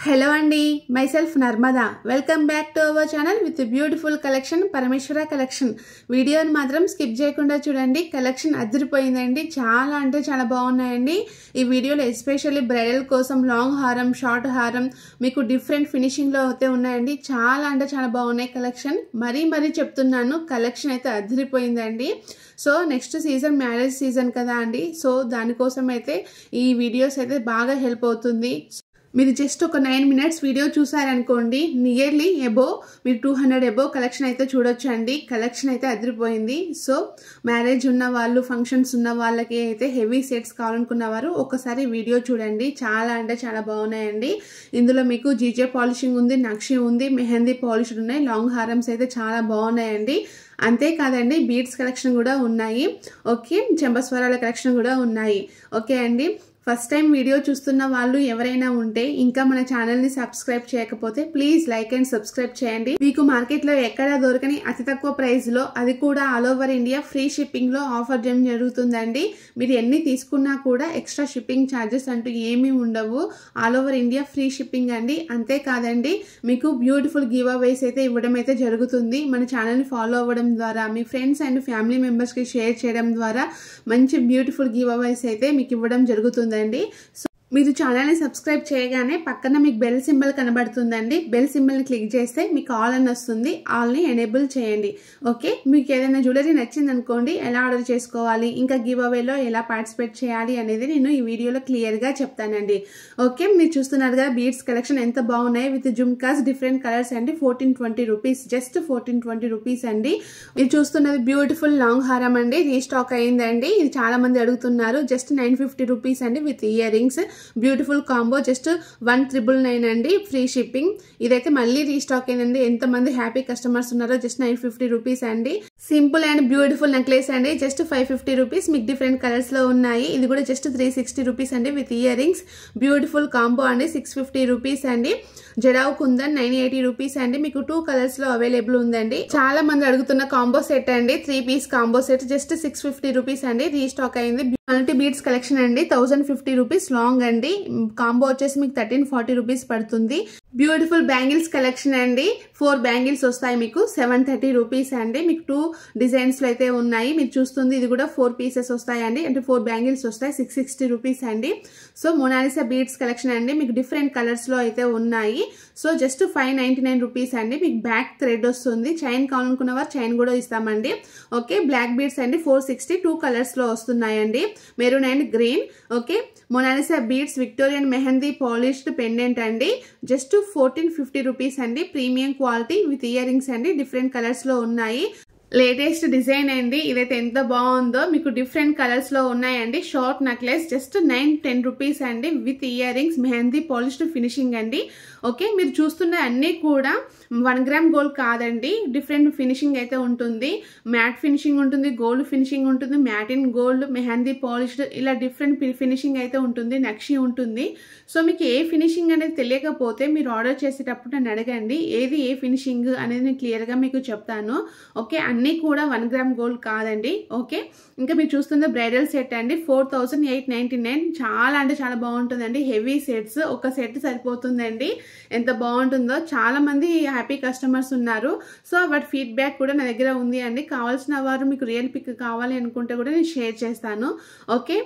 Hello Andy, myself Narmada. Welcome back to our channel with a beautiful collection Parameshwara collection. Video ni matram skip cheyakunda chudandi. Collection adiripoyindandi. Chaala ante chaala baagunnayandi. Ee video lo especially bridal kosam long haram, short haram meeku different finishing lo aithe unnayandi. Chaala ante chaala baagunnayi collection. Mari cheptunnanu collection aithe adiripoyindandi. So next season marriage season కదా అండి. So దానికోసం అయితే ఈ videos అయితే బాగా help అవుతుంది. మీరు just ఒక 9 minutes వీడియో చూసారనుకోండి, నియర్లీ అబో మీరు 200 అబో కలెక్షన్ అయితే చూడొచ్చు అండి. కలెక్షన్ అయితే అదిరిపోయింది. సో మ్యారేజ్ ఉన్న వాళ్ళు, ఫంక్షన్స్ ఉన్న వాళ్ళకి అయితే హెవీ సెట్స్ కావాలనుకున్నవారు ఒకసారి వీడియో చూడండి. చాలా అంటే చాలా బాగున్నాయండి. ఇందులో మీకు జీజే పాలిషింగ్ ఉంది, నక్షి ఉంది, మెహందీ పాలిష్ ఉన్నాయి, లాంగ్ హారమ్స్ అయితే చాలా బాగున్నాయండి. అంతేకాదండి బీడ్స్ కలెక్షన్ కూడా ఉన్నాయి. ఓకే, చెంబస్వరాల కలెక్షన్ కూడా ఉన్నాయి. ఓకే అండి, ఫస్ట్ టైం వీడియో చూస్తున్న వాళ్ళు ఎవరైనా ఉంటే ఇంకా మన ఛానల్ ని సబ్స్క్రైబ్ చేయకపోతే ప్లీజ్ లైక్ అండ్ సబ్స్క్రైబ్ చేయండి. మీకు మార్కెట్ లో ఎక్కడా దొరకని అతి తక్కువ ప్రైస్ లో, అది కూడా all over India free shipping లో ఆఫర్ చేయడం జరుగుతుందండి. మీరు ఎన్ని తీసుకున్నా కూడా ఎక్స్ట్రా షిప్పింగ్ ఛార్జెస్ అంటూ ఏమీ ఉండవు. All over India free shipping అండి. అంతేకాదండి మీకు బ్యూటిఫుల్ గివ్ అవేస్ అయితే ఇవ్వడం అయితే జరుగుతుంది. మన ఛానల్ ని ఫాలో అవ్వడం ద్వారా, మీ ఫ్రెండ్స్ అండ్ ఫ్యామిలీ మెంబర్స్ కి షేర్ చేయడం ద్వారా మంచి బ్యూటిఫుల్ గివ్ అవేస్ అయితే మీకు ఇవ్వడం జరుగుతుంది. సో మీరు ఛానల్ని సబ్స్క్రైబ్ చేయగానే పక్కన మీకు బెల్ సింబల్ కనబడుతుందండి. బెల్ సింబల్ని క్లిక్ చేస్తే మీకు ఆల్ అని వస్తుంది. ఆల్ని ఎనేబుల్ చేయండి. ఓకే, మీకు ఏదైనా జ్యువెలరీ నచ్చింది అనుకోండి, ఎలా ఆర్డర్ చేసుకోవాలి, ఇంకా గివ్ అవేలో ఎలా పార్టిసిపేట్ చేయాలి అనేది నేను ఈ వీడియోలో క్లియర్గా చెప్తానండి. ఓకే, మీరు చూస్తున్నారు కదా బీడ్స్ కలెక్షన్ ఎంత బాగున్నాయి. విత్ జుమ్కాస్ డిఫరెంట్ కలర్స్ అండి. 1420 రూపీస్, జస్ట్ 1420 రూపీస్ అండి. మీరు చూస్తున్నది బ్యూటిఫుల్ లాంగ్ హారం అండి. రీస్టాక్ అయిందండి. ఇది చాలా మంది అడుగుతున్నారు. జస్ట్ 950 రూపీస్ అండి with ear rings. Beautiful combo just 1999 అండి, ఫ్రీ షిప్పింగ్. ఇదైతే మళ్ళీ రీస్టాక్ అయిందండి. ఎంతమంది హ్యాపీ కస్టమర్స్ ఉన్నారో. జస్ట్ 950 రూపీస్ అండి. సింపుల్ అండ్ బ్యూటిఫుల్ నెక్లెస్ అండి. Just 550 rupees. మీకు డిఫరెంట్ కలర్స్ లో ఉన్నాయి. ఇది కూడా జస్ట్ 360 రూపీస్ అండి with ear rings. Beautiful combo అండి. 650 రూపీస్ అండి. జడావ్ కుందన్ 980 రూపీస్ అండి. మీకు 2 కలర్స్ లో అవైలబుల్ ఉందండి. చాలా మంది అడుగుతున్న కాంబో సెట్ అండి. 3 piece combo set just 650 rupees అండి. రీస్టాక్ అయింది. మల్టీ బీడ్స్ కలెక్షన్ అండి. 1050 రూపీస్ లాంగ్ అండి. కాంబో వచ్చేసి మీకు 1340 రూపీస్ పడుతుంది. బ్యూటిఫుల్ బ్యాంగిల్స్ కలెక్షన్ అండి. 4 బ్యాంగిల్స్ వస్తాయి మీకు. 730 రూపీస్ అండి. మీకు 2 డిజైన్స్ లో అయితే ఉన్నాయి. మీరు చూస్తుంది ఇది కూడా 4 పీసెస్ వస్తాయండి. అంటే 4 బ్యాంగిల్స్ వస్తాయి. 660 రూపీస్ అండి. సో మొనాలిసా బీడ్స్ కలెక్షన్ అండి. మీకు డిఫరెంట్ కలర్స్ లో అయితే ఉన్నాయి. సో జస్ట్ 599 రూపీస్ అండి. మీకు బ్యాక్ థ్రెడ్ వస్తుంది. చైన్ కావాలనుకున్న వారు చైన్ కూడా ఇస్తామండి. ఓకే, బ్లాక్ బీడ్స్ అండి. 460 2 కలర్స్ లో వస్తున్నాయండి. Maroon and green. Okay, Mona Lisa beads Victorian mehndi polished pendant అండి. జస్ట్ 1450 రూపీస్ అండి. Premium quality with ear rings అండి. డిఫరెంట్ కలర్స్ లో ఉన్నాయి. లేటెస్ట్ డిజైన్ అండి. ఇదైతే ఎంత బాగుందో. మీకు డిఫరెంట్ కలర్స్ లో ఉన్నాయండి. షార్ట్ నెక్లెస్ జస్ట్ 910 రూపీస్ అండి with ear rings. Mehndi polished finishing అండి. ఓకే, మీరు చూస్తున్న అన్ని కూడా 1 గ్రామ్ గోల్డ్ కాదండి. డిఫరెంట్ ఫినిషింగ్ అయితే ఉంటుంది. మ్యాట్ ఫినిషింగ్ ఉంటుంది, గోల్డ్ ఫినిషింగ్ ఉంటుంది, మ్యాటిన్ గోల్డ్, మెహందీ పాలిష్డ్, ఇలా డిఫరెంట్ ఫినిషింగ్ అయితే ఉంటుంది. నక్షి ఉంటుంది. సో మీకు ఏ ఫినిషింగ్ అనేది తెలియకపోతే మీరు ఆర్డర్ చేసేటప్పుడు నన్ను అడగండి. ఏది ఏ ఫినిషింగ్ అనేది నేను క్లియర్గా మీకు చెప్తాను. ఓకే, అన్నీ కూడా 1 గ్రామ్ గోల్డ్ కాదండి. ఓకే, ఇంకా మీరు చూస్తున్న బ్రైడల్ సెట్ అండి. 4899. చాలా అంటే చాలా బాగుంటుందండి. Heavy sets. ఒక సెట్ సరిపోతుందండి. ఎంత బాగుంటుందో. చాలా మంది హ్యాపీ కస్టమర్స్ ఉన్నారు. సో వాటి ఫీడ్బ్యాక్ కూడా నా దగ్గర ఉంది అండి. కావాల్సిన వారు మీకు రియల్ పిక్ కావాలి అనుకుంటే కూడా నేను షేర్ చేస్తాను. Okay,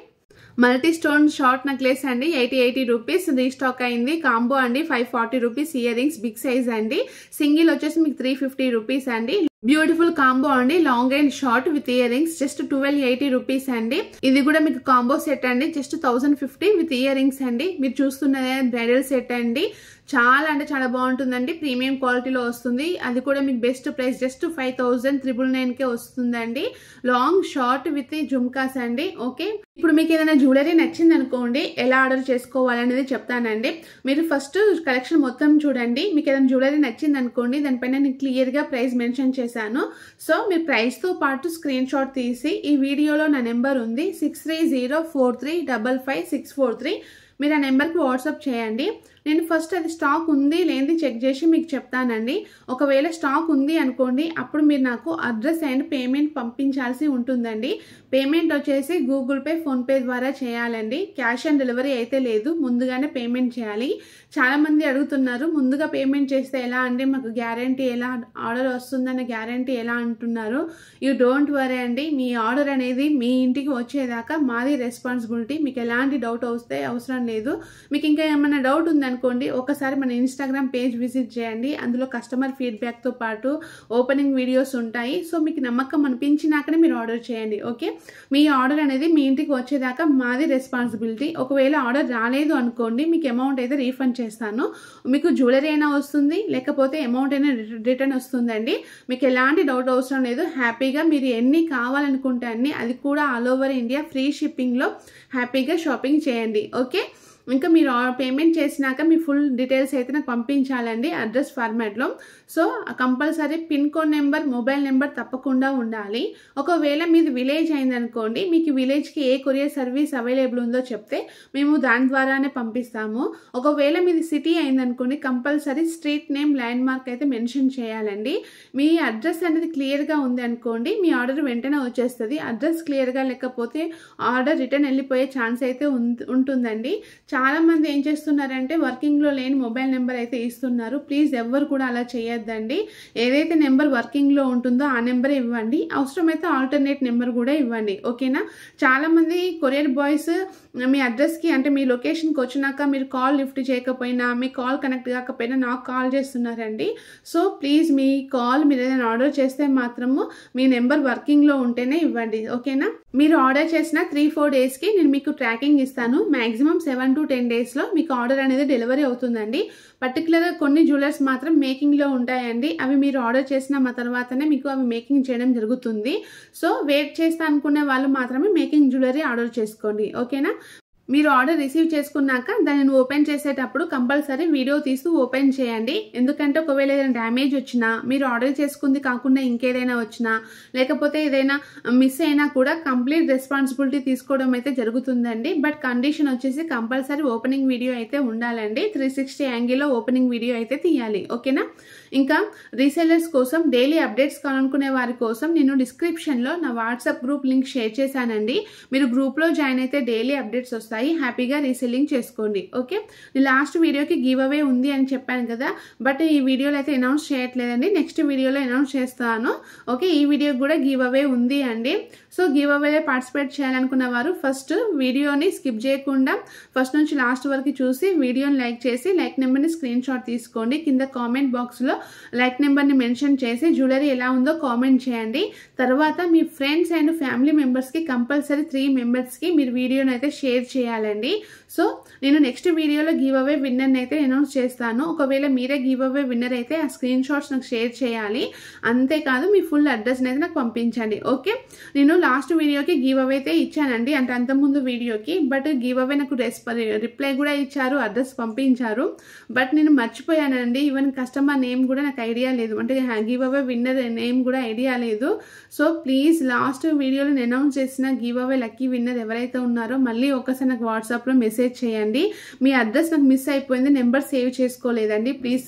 multi stone short necklace అండి. 80 రూపీస్. రీస్టాక్ అయింది. కాంబో అండి 540 rupees. Ear rings big size అండి. సింగిల్ వచ్చేసి మీకు 350 రూపీస్ అండి. బ్యూటిఫుల్ కాంబో అండి. Long and short with ear rings just 1280 rupees అండి. ఇది కూడా మీకు కాంబో సెట్ అండి. జస్ట్ 1050 విత్ ఇయర్ రింగ్స్ అండి. మీరు చూస్తున్నదే బ్రైడల్ సెట్ అండి. చాలా అంటే చాలా బాగుంటుందండి. ప్రీమియం క్వాలిటీలో వస్తుంది. అది కూడా మీకు బెస్ట్ ప్రైస్ జస్ట్ 5999కే వస్తుందండి. లాంగ్ షార్ట్ విత్ జుమ్కాస్ అండి. ఓకే, ఇప్పుడు మీకు ఏదైనా జ్యువెలరీ నచ్చింది అనుకోండి, ఎలా ఆర్డర్ చేసుకోవాలనేది చెప్తానండి. మీరు ఫస్ట్ కలెక్షన్ మొత్తం చూడండి. మీకు ఏదైనా జ్యువెలరీ నచ్చింది అనుకోండి, దానిపైన నేను క్లియర్గా ప్రైస్ మెన్షన్ చేశాను. సో మీరు ప్రైస్తో పాటు స్క్రీన్ షాట్ తీసి ఈ వీడియోలో నా నెంబర్ ఉంది 6304355643. మీరు ఆ నెంబర్కి వాట్సాప్ చేయండి. నేను ఫస్ట్ అది స్టాక్ ఉంది లేనిది చెక్ చేసి మీకు చెప్తానండి. ఒకవేళ స్టాక్ ఉంది అనుకోండి, అప్పుడు మీరు నాకు అడ్రస్ అండ్ పేమెంట్ పంపించాల్సి ఉంటుందండి. పేమెంట్ వచ్చేసి గూగుల్ పే, ఫోన్పే ద్వారా చేయాలండి. క్యాష్ ఆన్ డెలివరీ అయితే లేదు, ముందుగానే పేమెంట్ చేయాలి. చాలామంది అడుగుతున్నారు, ముందుగా పేమెంట్ చేస్తే ఎలా అండి, మాకు గ్యారంటీ ఎలా, ఆర్డర్ వస్తుందన్న గ్యారంటీ ఎలా అంటున్నారు. యూ డోంట్ వరీ అండి, మీ ఆర్డర్ అనేది మీ ఇంటికి వచ్చేదాకా మాది రెస్పాన్సిబిలిటీ. మీకు ఎలాంటి డౌట్ వస్తే అవసరం లేదు. మీకు ఇంకా ఏమైనా డౌట్ ఉందనుకోండి, ఒకసారి మన ఇన్స్టాగ్రామ్ పేజ్ విజిట్ చేయండి. అందులో కస్టమర్ ఫీడ్బ్యాక్తో పాటు ఓపెనింగ్ వీడియోస్ ఉంటాయి. సో మీకు నమ్మకం అనిపించినాకనే మీరు ఆర్డర్ చేయండి. ఓకే, మీ ఆర్డర్ అనేది మీ ఇంటికి వచ్చేదాకా మాది రెస్పాన్సిబిలిటీ. ఒకవేళ ఆర్డర్ రాలేదు అనుకోండి, మీకు అమౌంట్ అయితే రీఫండ్ చేస్తాను. మీకు జ్యువెలరీ అయినా వస్తుంది, లేకపోతే అమౌంట్ అయినా రిటర్న్ వస్తుందండి. మీకు ఎలాంటి డౌట్ అవసరం లేదు. హ్యాపీగా మీరు ఎన్ని కావాలనుకుంటే అన్ని, అది కూడా ఆల్ ఓవర్ ఇండియా ఫ్రీ షిప్పింగ్లో హ్యాపీగా షాపింగ్ చేయండి. ఓకే, ఇంకా మీరు పేమెంట్ చేసినాక మీ ఫుల్ డీటెయిల్స్ అయితే నాకు పంపించాలండి అడ్రస్ ఫార్మాట్లో. So compulsory pin code number, mobile number తప్పకుండా ఉండాలి. ఒకవేళ మీది విలేజ్ అయిందనుకోండి, మీకు విలేజ్కి ఏ కొరియర్ సర్వీస్ అవైలబుల్ ఉందో చెప్తే మేము దాని ద్వారానే పంపిస్తాము. ఒకవేళ మీది సిటీ అయిందనుకోండి, compulsory street name, land mark అయితే మెన్షన్ చేయాలండి. మీ అడ్రస్ అనేది క్లియర్గా ఉంది అనుకోండి, మీ ఆర్డర్ వెంటనే వచ్చేస్తుంది. అడ్రస్ క్లియర్గా లేకపోతే ఆర్డర్ రిటర్న్ వెళ్ళిపోయే ఛాన్స్ అయితే ఉంటుందండి. చాలా మంది ఏం చేస్తున్నారంటే వర్కింగ్లో లేని మొబైల్ నెంబర్ అయితే ఇస్తున్నారు. ప్లీజ్ ఎవ్వరు కూడా అలా చేయొద్దండి. ఏదైతే నెంబర్ వర్కింగ్లో ఉంటుందో ఆ నెంబరే ఇవ్వండి. అవసరమైతే ఆల్టర్నేట్ నెంబర్ కూడా ఇవ్వండి. ఓకేనా, చాలా మంది కొరియర్ బాయ్స్ మీ అడ్రస్కి, అంటే మీ లొకేషన్కి వచ్చినాక మీరు కాల్ లిఫ్ట్ చేయకపోయినా, మీ కాల్ కనెక్ట్ కాకపోయినా నాకు కాల్ చేస్తున్నారండి. సో ప్లీజ్ మీ కాల్, మీరు ఏదైనా ఆర్డర్ చేస్తే మాత్రము మీ నెంబర్ వర్కింగ్లో ఉంటేనే ఇవ్వండి. ఓకేనా, మీరు ఆర్డర్ చేసిన 3-4 డేస్కి నేను మీకు ట్రాకింగ్ ఇస్తాను. మ్యాక్సిమం 7 to 10 డేస్లో మీకు ఆర్డర్ అనేది డెలివరీ అవుతుందండి. పర్టికులర్గా కొన్ని జ్యువెలర్స్ మాత్రం మేకింగ్లో ఉంటాయండి. అవి మీరు ఆర్డర్ చేసిన మా తర్వాతనే మీకు అవి మేకింగ్ చేయడం జరుగుతుంది. సో వెయిట్ చేస్తా అనుకునే వాళ్ళు మాత్రమే మేకింగ్ జ్యువెలరీ ఆర్డర్ చేసుకోండి. ఓకేనా, మీరు ఆర్డర్ రిసీవ్ చేసుకున్నాక దానిని ఓపెన్ చేసేటప్పుడు కంపల్సరీ వీడియో తీస్తూ ఓపెన్ చేయండి. ఎందుకంటే ఒకవేళ ఏదైనా డ్యామేజ్ వచ్చినా, మీరు ఆర్డర్ చేసుకుంది కాకుండా ఇంకేదైనా వచ్చినా, లేకపోతే ఏదైనా మిస్ అయినా కూడా కంప్లీట్ రెస్పాన్సిబిలిటీ తీసుకోవడం అయితే జరుగుతుందండి. బట్ కండిషన్ వచ్చేసి కంపల్సరీ ఓపెనింగ్ వీడియో అయితే ఉండాలండి. 360 యాంగిల్లో ఓపెనింగ్ వీడియో అయితే తీయాలి. ఓకేనా, ఇంకా రీసెల్లర్స్ కోసం డైలీ అప్డేట్స్ కావాలనుకునే వారి కోసం నేను డిస్క్రిప్షన్లో నా వాట్సాప్ గ్రూప్ లింక్ షేర్ చేశానండి. మీరు గ్రూప్లో జాయిన్ అయితే డైలీ అప్డేట్స్ వస్తాయి. హ్యాపీగా రీసెల్లింగ్ చేసుకోండి. ఓకే, లాస్ట్ వీడియోకి గివ్ అవే ఉంది అని చెప్పాను కదా, బట్ ఈ వీడియోలో అయితే అనౌన్స్ చేయట్లేదండి. నెక్స్ట్ వీడియోలో అనౌన్స్ చేస్తాను. ఓకే, ఈ వీడియోకి కూడా గివ్ అవే ఉంది అండి. సో గివ్ అవేలో పార్టిసిపేట్ చేయాలనుకున్న వారు ఫస్ట్ వీడియోని స్కిప్ చేయకుండా ఫస్ట్ నుంచి లాస్ట్ వరకు చూసి వీడియోని లైక్ చేసి లైక్ నెంబర్ని స్క్రీన్ షాట్ తీసుకోండి. కింద కామెంట్ బాక్స్లో లైక్ నెంబర్ని మెన్షన్ చేసి జ్యువెలరీ ఎలా ఉందో కామెంట్ చేయండి. తర్వాత మీ ఫ్రెండ్స్ అండ్ ఫ్యామిలీ మెంబర్స్కి కంపల్సరీ 3 మెంబర్స్కి మీరు వీడియోని అయితే షేర్ చేయాలండి. సో నేను నెక్స్ట్ వీడియోలో గివ్ అవే విన్నర్ని అయితే అనౌన్స్ చేస్తాను. ఒకవేళ మీరే గివ్ అవే విన్నర్ అయితే ఆ స్క్రీన్ షాట్స్ నాకు షేర్ చేయాలి. అంతేకాదు మీ ఫుల్ అడ్రస్ని అయితే నాకు పంపించండి. ఓకే, నేను లాస్ట్ వీడియోకి గివ్ అవే అయితే ఇచ్చానండి, అంటే అంతకుముందు వీడియోకి. బట్ గివ్ అవే నాకు రిప్లై కూడా ఇచ్చారు, అడ్రస్ పంపించారు. బట్ నేను మర్చిపోయానండి. ఈవెన్ కస్టమర్ నేమ్ కూడా నాకు ఐడియా లేదు, అంటే గివ్ అవే విన్నర్ నేమ్ కూడా ఐడియా లేదు. సో ప్లీజ్ లాస్ట్ వీడియోలో నేను అనౌన్స్ చేసిన గివ్ అవే లక్కీ విన్నర్ ఎవరైతే ఉన్నారో మళ్ళీ ఒకసారి నాకు వాట్సాప్లో మెసేజ్ చేయండి. మీ అడ్రస్ నాకు మిస్ అయిపోయింది, నెంబర్ సేవ్ చేసుకోలేదండి. ప్లీజ్